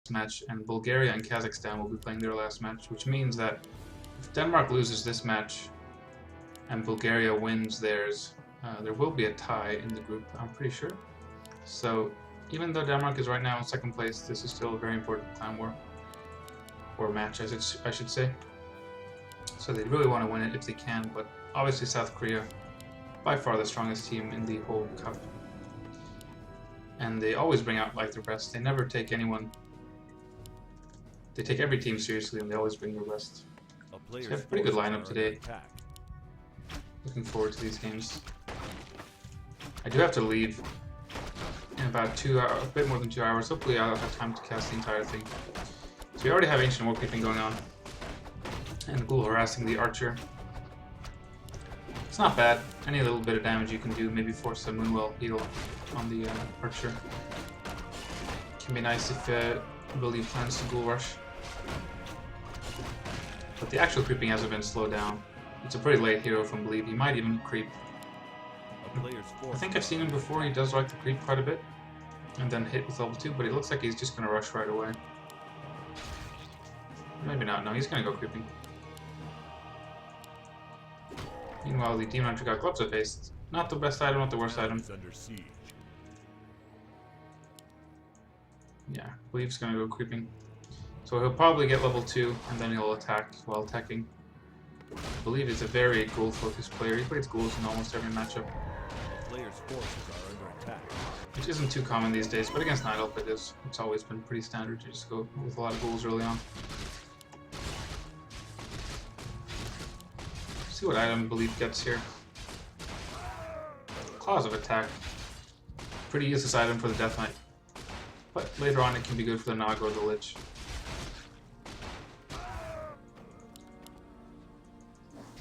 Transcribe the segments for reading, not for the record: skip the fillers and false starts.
match, and Bulgaria and Kazakhstan will be playing their last match, which means that if Denmark loses this match and Bulgaria wins theirs, there will be a tie in the group, I'm pretty sure. So even though Denmark is right now in second place, this is still a very important clan war, or match I should say. So they really want to win it if they can, but obviously South Korea, by far the strongest team in the whole cup. And they always bring out like their best. They never take anyone. They take every team seriously and they always bring their best. So they have a pretty good lineup today. Looking forward to these games. I do have to leave in about a bit more than 2 hours. Hopefully I'll have time to cast the entire thing. So we already have Ancient War Creeping going on. And Ghoul harassing the Archer. It's not bad. Any little bit of damage you can do, maybe force a Moonwell heal on the Archer. Can be nice if Believe plans to Ghoul Rush. But the actual creeping hasn't been slowed down. It's a pretty late hero from Believe. He might even creep. I think I've seen him before. He does like to creep quite a bit. And then hit with level 2, but it looks like he's just going to rush right away. Maybe not. No, he's going to go creeping. Meanwhile, the Demon Hunter got Gloves of Haste. Not the best item, not the worst item. Yeah, Believe's gonna go creeping. So he'll probably get level 2, and then he'll attack while attacking. Believe is a very ghoul-focused player. He plays ghouls in almost every matchup. Players' forces are under attack. Which isn't too common these days, but against Night Elf it is. It's always been pretty standard to just go with a lot of ghouls early on. See what item Believe gets here. Claws of Attack. Pretty useless item for the Death Knight. But later on it can be good for the Nog or the Lich.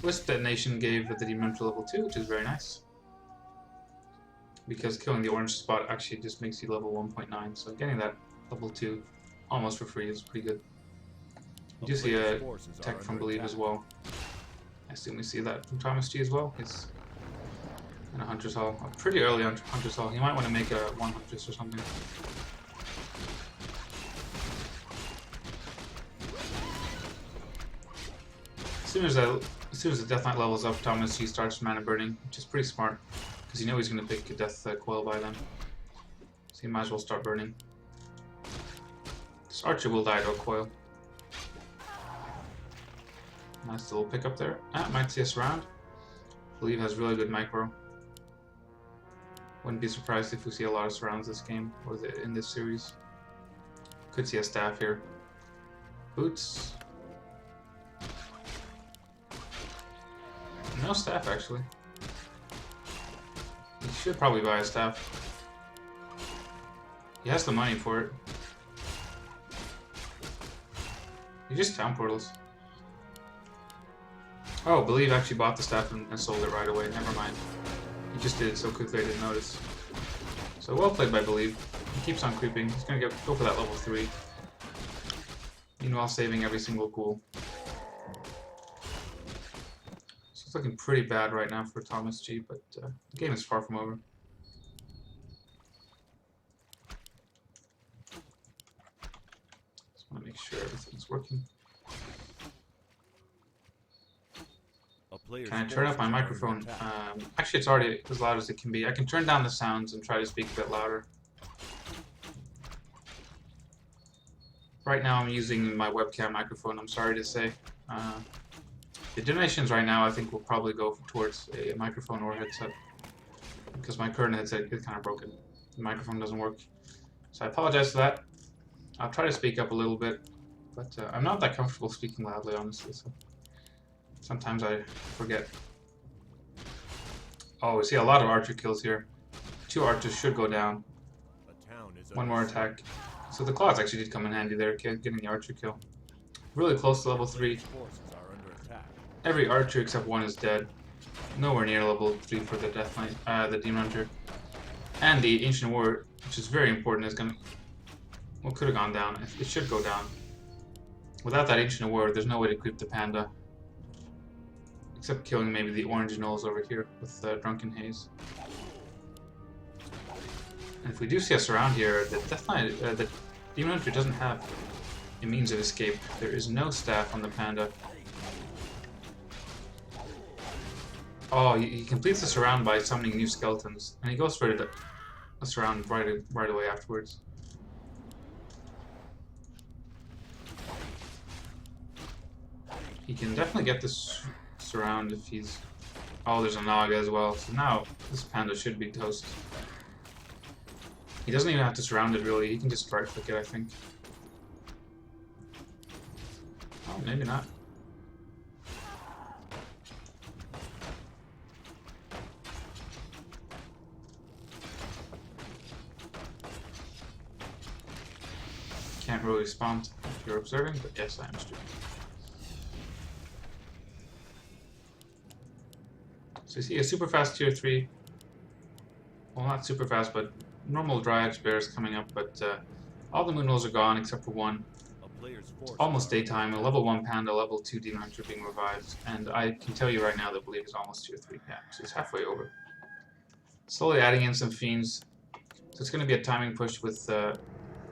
Wisp Detonation gave the Demon Hunter level 2, which is very nice. Because killing the orange spot actually just makes you level 1.9, so getting that level 2 almost for free is pretty good. You do see a tech from Believe as well. I assume we see that from ThomasG as well. He's in a Hunter's Hall. Pretty early on Hunter's Hall. He might want to make a 1 Huntress or something. As soon as the Death Knight levels up, ThomasG starts mana burning, which is pretty smart, because you know he's going to pick a Death Coil by then. So you might as well start burning. This Archer will die to a coil. Nice little pickup there. Might see us around. Believe has really good micro. Wouldn't be surprised if we see a lot of surrounds this game, or in this series. Could see a staff here. Boots. No staff, actually. He should probably buy a staff. He has the money for it. He just town portals. Oh, Believe actually bought the staff and sold it right away. Never mind. He just did it so quickly I didn't notice. So well played by Believe. He keeps on creeping. He's gonna go for that level 3. Meanwhile, saving every single ghoul. So it's looking pretty bad right now for ThomasG, but the game is far from over. Just want to make sure everything's working. Can I turn up my microphone? Actually, it's already as loud as it can be. I can turn down the sounds and try to speak a bit louder. Right now I'm using my webcam microphone, I'm sorry to say. The donations right now I think will probably go towards a microphone or headset. Because my current headset is kind of broken. The microphone doesn't work. So I apologize for that. I'll try to speak up a little bit. But I'm not that comfortable speaking loudly, honestly. So sometimes I forget. Oh, we see a lot of archer kills here. 2 archers should go down. 1 more attack. So the claws actually did come in handy there, getting the archer kill. Really close to level 3. Every archer except 1 is dead. Nowhere near level 3 for the Death Knight, the Demon Hunter. And the Ancient War, which is very important, is gonna... Well, could have gone down. It should go down. Without that Ancient War, there's no way to creep the Panda. Except killing maybe the orange gnolls over here with Drunken Haze. And if we do see us around here, the Death Knight, the Demon Hunter doesn't have a means of escape. There is no staff on the panda. Oh, he completes the surround by summoning new skeletons, and he goes for a surround right away afterwards. He can definitely get this surround if he's... Oh, there's a Naga as well, so now this panda should be toast. He doesn't even have to surround it really, he can just right click it, I think. Oh, maybe not. Can't really respond if you're observing, but yes, I am streaming. So you see a super fast tier 3. Well, not super fast, but normal Dryad bears coming up, but all the moon rolls are gone except for one. It's almost daytime, a level 1 panda, level 2 demon hunter being revived, and I can tell you right now that Believe is almost tier 3. Yeah, so it's halfway over. Slowly adding in some fiends. So it's going to be a timing push with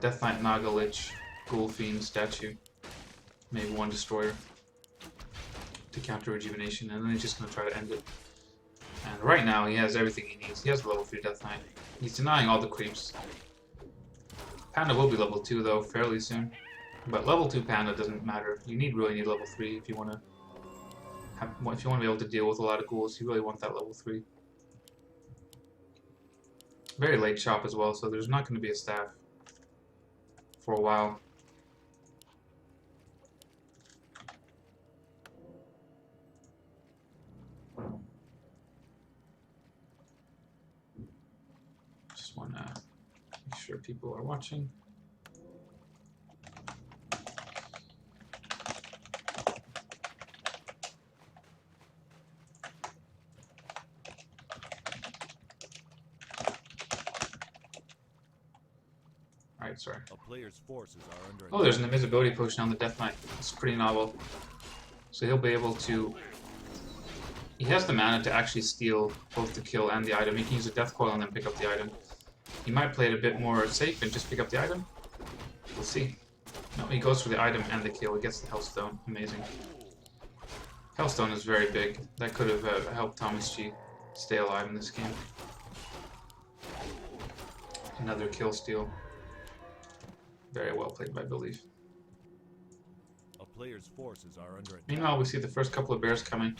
Death Knight, Naga, Lich, Ghoul, Fiend, Statue, maybe one Destroyer to counter Rejuvenation, and then he's just going to try to end it. And right now he has everything he needs. He has the level 3 Death Knight. He's denying all the creeps. Panda will be level 2 though, fairly soon. But level 2 Panda doesn't matter. You really need level 3 if you want to be able to deal with a lot of ghouls. You really want that level 3. Very late shop as well, so there's not going to be a staff for a while. Just want to make sure people are watching. Alright, sorry. A player's forces are under Oh, there's an invisibility potion on the Death Knight. It's pretty novel. So he'll be able to... He has the mana to actually steal both the kill and the item. He can use a Death Coil and then pick up the item. He might play it a bit more safe and just pick up the item. We'll see. No, he goes for the item and the kill. He gets the Hellstone. Amazing. Hellstone is very big. That could have helped ThomasG stay alive in this game. Another kill steal. Very well played by Belief. A player's forces are under attack. Meanwhile, we see the first couple of bears coming.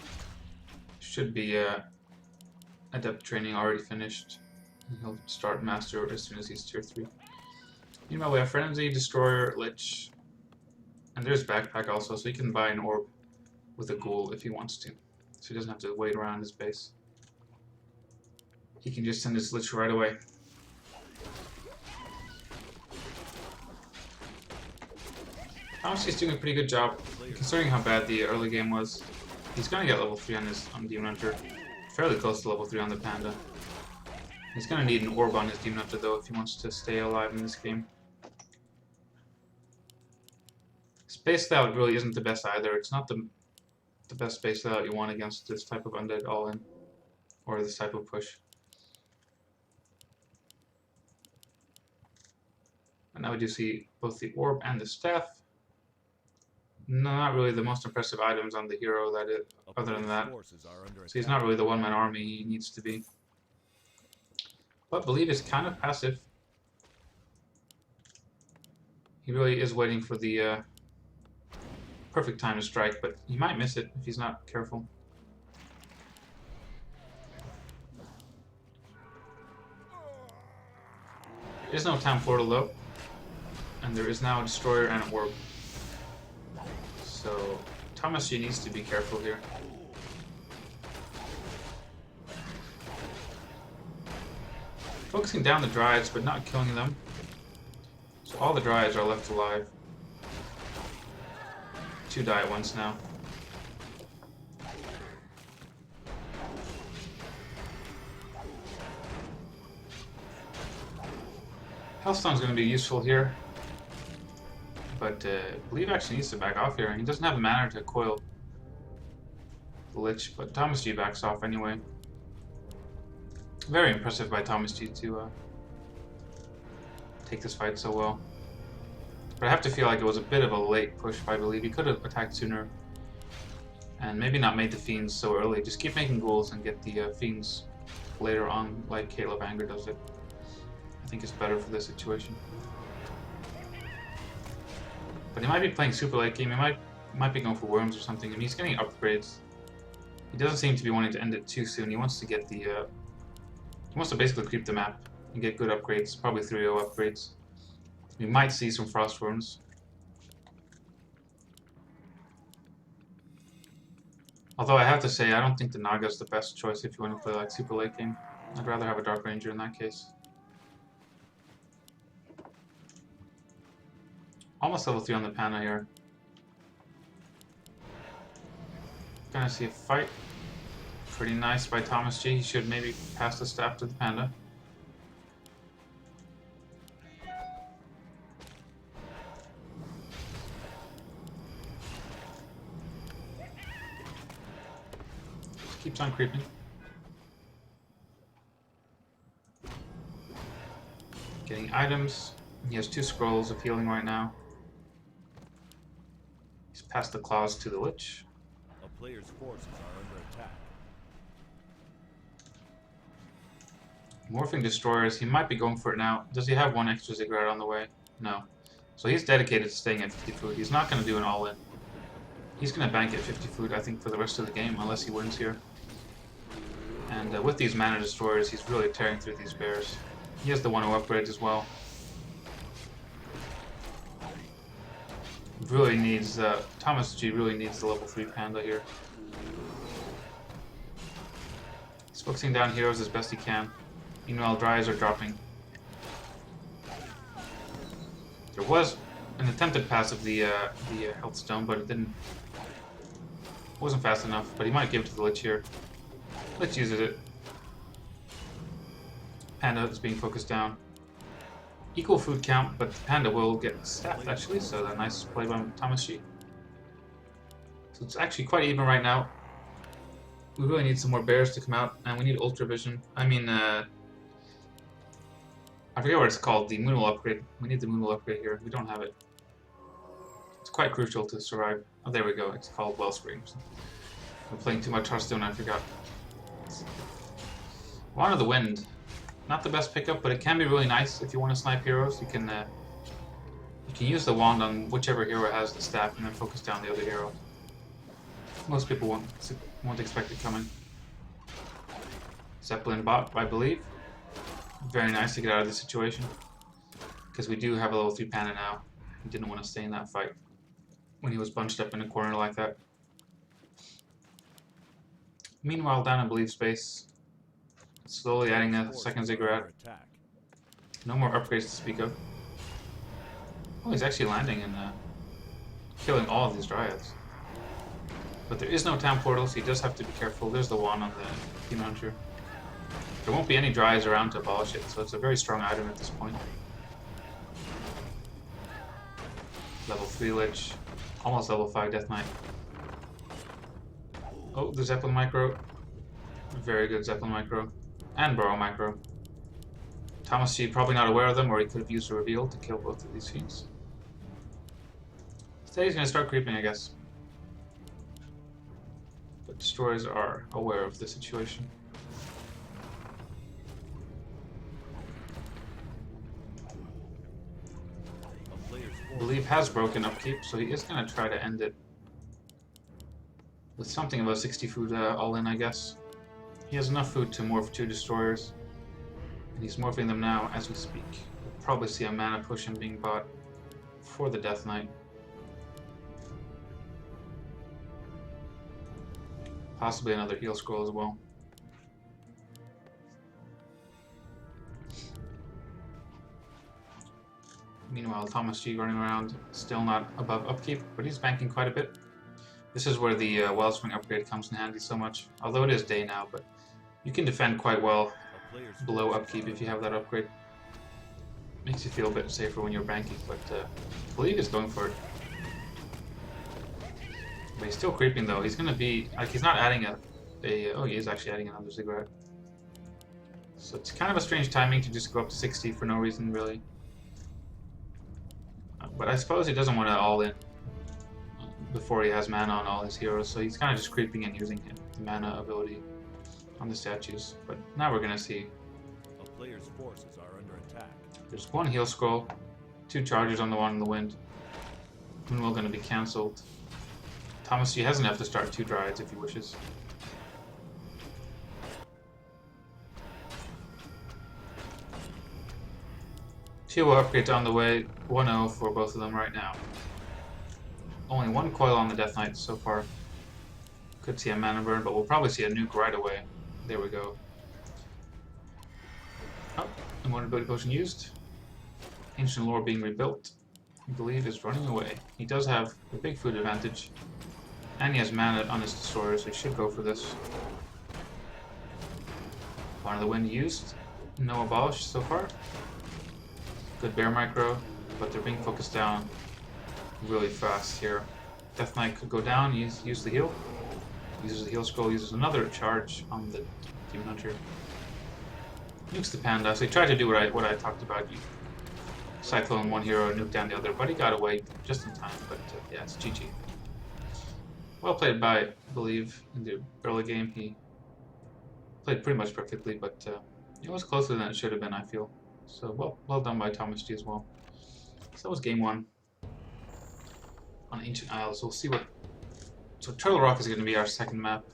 Should be adept training already finished. He'll start master as soon as he's tier 3. Meanwhile, we have Frenzy, Destroyer, Lich, and there's Backpack also, so he can buy an orb with a ghoul if he wants to. So he doesn't have to wait around his base. He can just send his Lich right away. ThomasG's doing a pretty good job, considering how bad the early game was. He's gonna get level 3 on his Demon Hunter, fairly close to level 3 on the Panda. He's gonna need an orb on his Demon Hunter though if he wants to stay alive in this game. Space layout really isn't the best either. It's not the best space layout you want against this type of undead all-in, or this type of push. And now we do see both the orb and the staff. No, not really the most impressive items on the hero, other than that. So he's not really the one-man army he needs to be. But Believe is kind of passive. He really is waiting for the perfect time to strike, but he might miss it if he's not careful. There is no Town Portal though, and there is now a Destroyer and an Orb. So ThomasG needs to be careful here. Focusing down the Dryads, but not killing them. So all the Dryads are left alive. 2 die at once now. Hellstone's going to be useful here. But Believe actually needs to back off here, and he doesn't have the mana to coil the Lich, but ThomasG backs off anyway. Very impressive by ThomasG to take this fight so well. But I have to feel like it was a bit of a late push by Believe. He could have attacked sooner. And maybe not made the Fiends so early. Just keep making ghouls and get the Fiends later on, like Caleb Anger does it. I think it's better for this situation. But he might be playing super late game. He might be going for worms or something. And he's getting upgrades. He doesn't seem to be wanting to end it too soon. He wants to get the... he wants to basically creep the map and get good upgrades. Probably 3-0 upgrades. We might see some frost worms. Although I have to say, I don't think the Naga is the best choice if you want to play like super late game. I'd rather have a Dark Ranger in that case. Almost level 3 on the Panda here. Gonna see a fight. Pretty nice by ThomasG. He should maybe pass the staff to the Panda. Just keeps on creeping. Getting items. He has 2 scrolls of healing right now. He's passed the claws to the Lich. A player's forces are under attack. Morphing Destroyers, he might be going for it now. Does he have 1 extra Ziggurat on the way? No. So he's dedicated to staying at 50 food. He's not going to do an all-in. He's going to bank at 50 food, I think, for the rest of the game, unless he wins here. And with these Mana Destroyers, he's really tearing through these bears. He has the 1-0 upgrades as well. Really needs, ThomasG really needs the level 3 Panda here. He's focusing down heroes as best he can. Meanwhile, dries are dropping. There was an attempted pass of the health stone, but it wasn't fast enough. But he might give it to the Lich here. Lich uses it. Panda is being focused down. Equal food count, but the Panda will get staffed actually, so a nice play by ThomasG. So it's actually quite even right now. We really need some more bears to come out, and we need Ultra Vision. I mean, I forget what it's called, the Moonwell upgrade. We need the Moonwell upgrade here. We don't have it. It's quite crucial to survive. Oh, there we go. It's called Wellspring. I'm playing too much Hearthstone, I forgot. Wand of the Wind. Not the best pickup, but it can be really nice if you want to snipe heroes. You can use the wand on whichever hero has the staff and then focus down the other hero. Most people won't expect it coming. Zeppelin bot, I believe. Very nice to get out of this situation. Because we do have a level 3 Panda now. He didn't want to stay in that fight when he was bunched up in a corner like that. Meanwhile, down in Believe space, slowly adding a second Ziggurat. No more upgrades to speak of. Oh, he's actually landing and killing all of these Dryads. But there is no town portal, so he does have to be careful. There's the wand on the Demon Hunter. There won't be any Dryads around to abolish it, so it's a very strong item at this point. Level 3 Lich. Almost level 5 Death Knight. Oh, the Zeppelin Micro. Very good Zeppelin Micro. And Burrow Micro. ThomasG probably not aware of them, or he could have used a reveal to kill both of these fiends. Instead he's going to start creeping, I guess. But Destroyers are aware of the situation. Believe has broken upkeep, so he is going to try to end it with something about 60 food all in, I guess. He has enough food to morph 2 Destroyers, and he's morphing them now as we speak. We'll probably see a mana push and being bought for the Death Knight. Possibly another heal scroll as well. Meanwhile, ThomasG running around, still not above upkeep, but he's banking quite a bit. This is where the Wellspring upgrade comes in handy so much, although it is day now, but you can defend quite well below upkeep if you have that upgrade. Makes you feel a bit safer when you're banking, but Believe is going for it. But he's still creeping though. He's going to be, like, he's not adding oh, he is actually adding another Ziggurat. So it's kind of a strange timing to just go up to 60 for no reason, really. But I suppose he doesn't want to all in before he has mana on all his heroes, so he's kind of just creeping and using the mana ability on the statues. But now we're going to see. A player's forces are under attack. There's one heal scroll, 2 chargers on the one in the wind. Moonwell going to be cancelled. ThomasG has enough to start 2 Dryads if he wishes. Teal upgrades on the way, 1-0 for both of them right now. Only 1 coil on the Death Knight so far. Could see a mana burn, but we'll probably see a nuke right away. There we go. Oh, Immortality Potion used. Ancient Lore being rebuilt. I believe is running away. He does have a big food advantage. And he has mana on his destroyer, so he should go for this. One of the Wind used. No abolish so far. Good bear micro, but they're being focused down really fast here. Death Knight could go down, use the heal. Uses the heal scroll, uses another charge on the Demon Hunter. Nukes the Panda, so he tried to do what I talked about. You cyclone one hero, nuke down the other, but he got away just in time. But yeah, it's GG. Well played by, I believe, in the early game. He played pretty much perfectly, but it was closer than it should have been, I feel. So well done by ThomasG as well. So that was game 1 on Ancient Isles. We'll see what. So Turtle Rock is going to be our second map,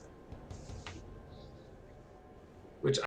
which